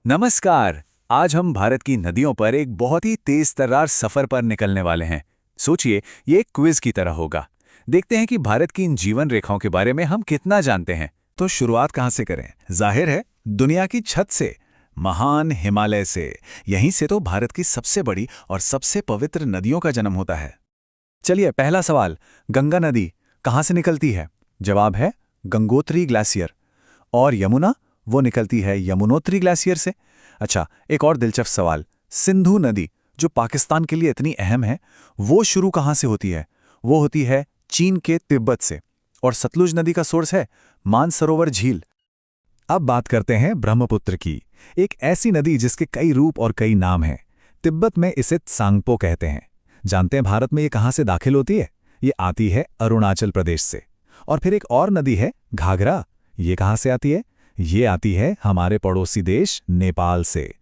नमस्कार। आज हम भारत की नदियों पर एक बहुत ही तेज तर्रार सफर पर निकलने वाले हैं। सोचिए, ये एक क्विज की तरह होगा। देखते हैं कि भारत की इन जीवन रेखाओं के बारे में हम कितना जानते हैं। तो शुरुआत कहाँ से करें? जाहिर है, दुनिया की छत से, महान हिमालय से। यहीं से तो भारत की सबसे बड़ी और सबसे पवित्र नदियों का जन्म होता है। चलिए, पहला सवाल, गंगा नदी कहाँ से निकलती है? जवाब है गंगोत्री ग्लेशियर। और यमुना, वो निकलती है यमुनोत्री ग्लेशियर से। अच्छा, एक और दिलचस्प सवाल, सिंधु नदी जो पाकिस्तान के लिए इतनी अहम है, वो शुरू कहाँ से होती है? वो होती है चीन के तिब्बत से। और सतलुज नदी का सोर्स है मानसरोवर झील। अब बात करते हैं ब्रह्मपुत्र की, एक ऐसी नदी जिसके कई रूप और कई नाम हैं। तिब्बत में इसे त्सांगपो कहते हैं। जानते हैं भारत में ये कहाँ से दाखिल होती है? ये आती है अरुणाचल प्रदेश से। और फिर एक और नदी है घाघरा। ये कहाँ से आती है? ये आती है हमारे पड़ोसी देश नेपाल से।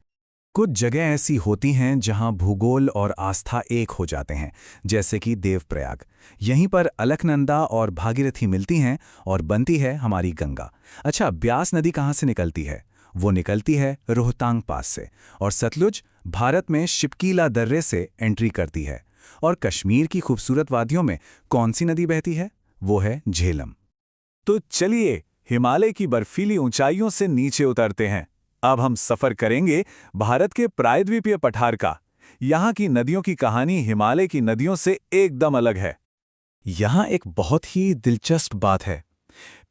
कुछ जगह ऐसी होती हैं जहां भूगोल और आस्था एक हो जाते हैं, जैसे कि देवप्रयाग। यहीं पर अलकनंदा और भागीरथी मिलती हैं और बनती है हमारी गंगा। अच्छा, ब्यास नदी कहाँ से निकलती है? वो निकलती है रोहतांग पास से। और सतलुज भारत में शिपकीला दर्रे से एंट्री करती है। और कश्मीर की खूबसूरत वादियों में कौन सी नदी बहती है? वो है झेलम। तो चलिए, हिमालय की बर्फीली ऊंचाइयों से नीचे उतरते हैं। अब हम सफर करेंगे भारत के प्रायद्वीपीय पठार का। यहाँ की नदियों की कहानी हिमालय की नदियों से एकदम अलग है। यहाँ एक बहुत ही दिलचस्प बात है।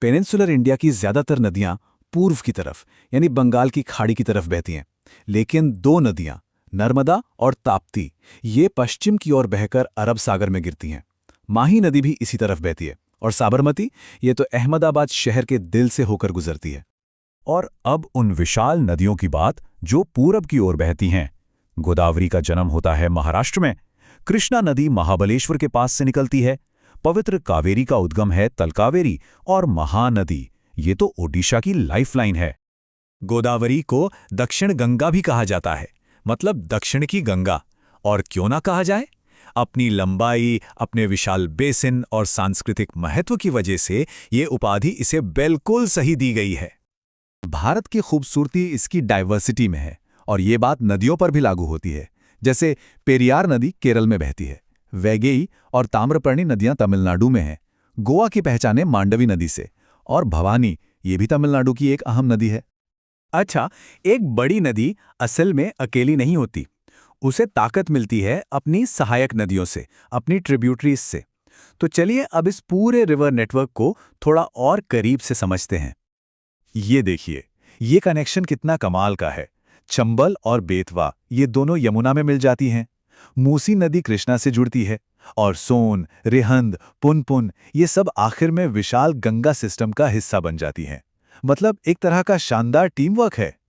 पेनिनसुलर इंडिया की ज्यादातर नदियां पूर्व की तरफ, यानी बंगाल की खाड़ी की तरफ बहती हैं। लेकिन दो नदियां, नर्मदा और ताप्ती, ये पश्चिम की ओर बहकर अरब सागर में गिरती हैं। माही नदी भी इसी तरफ बहती है। और साबरमती, ये तो अहमदाबाद शहर के दिल से होकर गुजरती है। और अब उन विशाल नदियों की बात जो पूरब की ओर बहती हैं। गोदावरी का जन्म होता है महाराष्ट्र में। कृष्णा नदी महाबलेश्वर के पास से निकलती है। पवित्र कावेरी का उद्गम है तलकावेरी। और महानदी, ये तो ओडिशा की लाइफलाइन है। गोदावरी को दक्षिण गंगा भी कहा जाता है, मतलब दक्षिण की गंगा। और क्यों ना कहा जाए? अपनी लंबाई, अपने विशाल बेसिन और सांस्कृतिक महत्व की वजह से ये उपाधि इसे बिल्कुल सही दी गई है। भारत की खूबसूरती इसकी डाइवर्सिटी में है। और ये बात नदियों पर भी लागू होती है। जैसे पेरियार नदी केरल में बहती है। वैगेई और ताम्रपर्णी नदियां तमिलनाडु में हैं। गोवा की पहचाने मांडवी नदी से। और भवानी, ये भी तमिलनाडु की एक अहम नदी है। अच्छा, एक बड़ी नदी असल में अकेली नहीं होती। उसे ताकत मिलती है अपनी सहायक नदियों से, अपनी ट्रिब्यूटरीज से। तो चलिए अब इस पूरे रिवर नेटवर्क को थोड़ा और करीब से समझते हैं। ये देखिए, ये कनेक्शन कितना कमाल का है। चंबल और बेतवा, ये दोनों यमुना में मिल जाती हैं। मूसी नदी कृष्णा से जुड़ती है। और सोन, रिहंद, पुनपुन, ये सब आखिर में विशाल गंगा सिस्टम का हिस्सा बन जाती हैं। मतलब एक तरह का शानदार टीम वर्क है।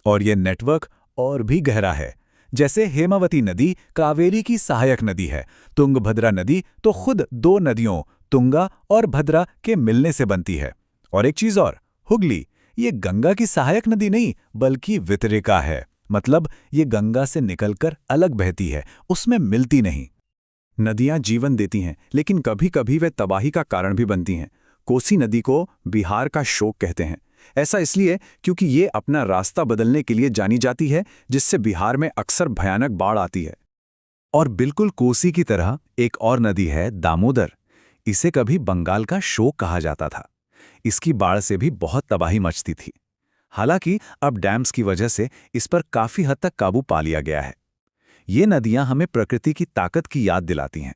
और ये नेटवर्क और भी गहरा है। जैसे हेमावती नदी कावेरी की सहायक नदी है। तुंगभद्रा नदी तो खुद दो नदियों तुंगा और भद्रा के मिलने से बनती है। और एक चीज और, हुगली, ये गंगा की सहायक नदी नहीं बल्कि वितरिका है। मतलब ये गंगा से निकलकर अलग बहती है, उसमें मिलती नहीं। नदियां जीवन देती हैं, लेकिन कभी कभी वे तबाही का कारण भी बनती हैं। कोसी नदी को बिहार का शोक कहते हैं। ऐसा इसलिए क्योंकि ये अपना रास्ता बदलने के लिए जानी जाती है, जिससे बिहार में अक्सर भयानक बाढ़ आती है। और बिल्कुल कोसी की तरह एक और नदी है दामोदर। इसे कभी बंगाल का शोक कहा जाता था। इसकी बाढ़ से भी बहुत तबाही मचती थी। हालांकि अब डैम्स की वजह से इस पर काफी हद तक काबू पा लिया गया है। ये नदियां हमें प्रकृति की ताकत की याद दिलाती हैं।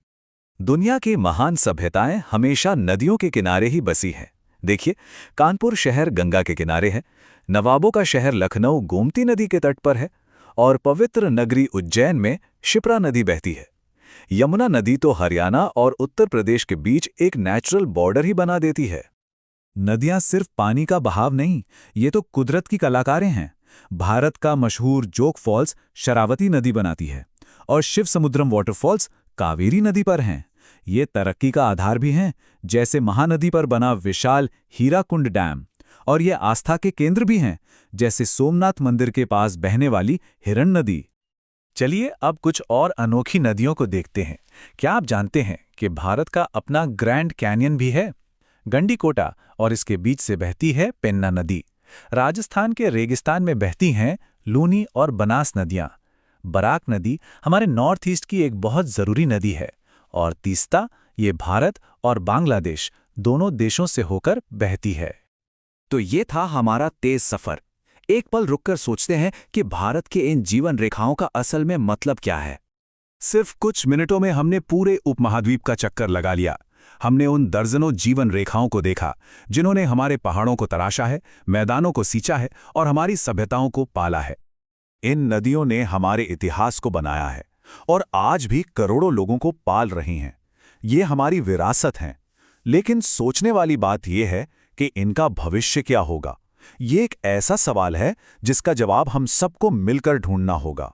दुनिया की महान सभ्यताएं हमेशा नदियों के किनारे ही बसी हैं। देखिए, कानपुर शहर गंगा के किनारे है। नवाबों का शहर लखनऊ गोमती नदी के तट पर है। और पवित्र नगरी उज्जैन में शिप्रा नदी बहती है। यमुना नदी तो हरियाणा और उत्तर प्रदेश के बीच एक नेचुरल बॉर्डर ही बना देती है। नदियां सिर्फ पानी का बहाव नहीं, ये तो कुदरत की कलाकारें हैं। भारत का मशहूर जोग फॉल्स शरावती नदी बनाती है। और शिव समुद्रम वाटरफॉल्स कावेरी नदी पर हैं। ये तरक्की का आधार भी हैं, जैसे महानदी पर बना विशाल हीराकुंड डैम। और ये आस्था के केंद्र भी हैं, जैसे सोमनाथ मंदिर के पास बहने वाली हिरण नदी। चलिए अब कुछ और अनोखी नदियों को देखते हैं। क्या आप जानते हैं कि भारत का अपना ग्रैंड कैनियन भी है? गंडीकोटा, और इसके बीच से बहती है पेन्ना नदी। राजस्थान के रेगिस्तान में बहती हैं लूनी और बनास नदियां। बराक नदी हमारे नॉर्थ ईस्ट की एक बहुत ज़रूरी नदी है, और तीस्ता ये भारत और बांग्लादेश दोनों देशों से होकर बहती है। तो ये था हमारा तेज सफर। एक पल रुककर सोचते हैं कि भारत के इन जीवन रेखाओं का असल में मतलब क्या है। सिर्फ कुछ मिनटों में हमने पूरे उपमहाद्वीप का चक्कर लगा लिया। हमने उन दर्जनों जीवन रेखाओं को देखा जिन्होंने हमारे पहाड़ों को तराशा है, मैदानों को सींचा है और हमारी सभ्यताओं को पाला है। इन नदियों ने हमारे इतिहास को बनाया है और आज भी करोड़ों लोगों को पाल रही हैं। ये हमारी विरासत हैं। लेकिन सोचने वाली बात यह है कि इनका भविष्य क्या होगा। ये एक ऐसा सवाल है जिसका जवाब हम सबको मिलकर ढूंढना होगा।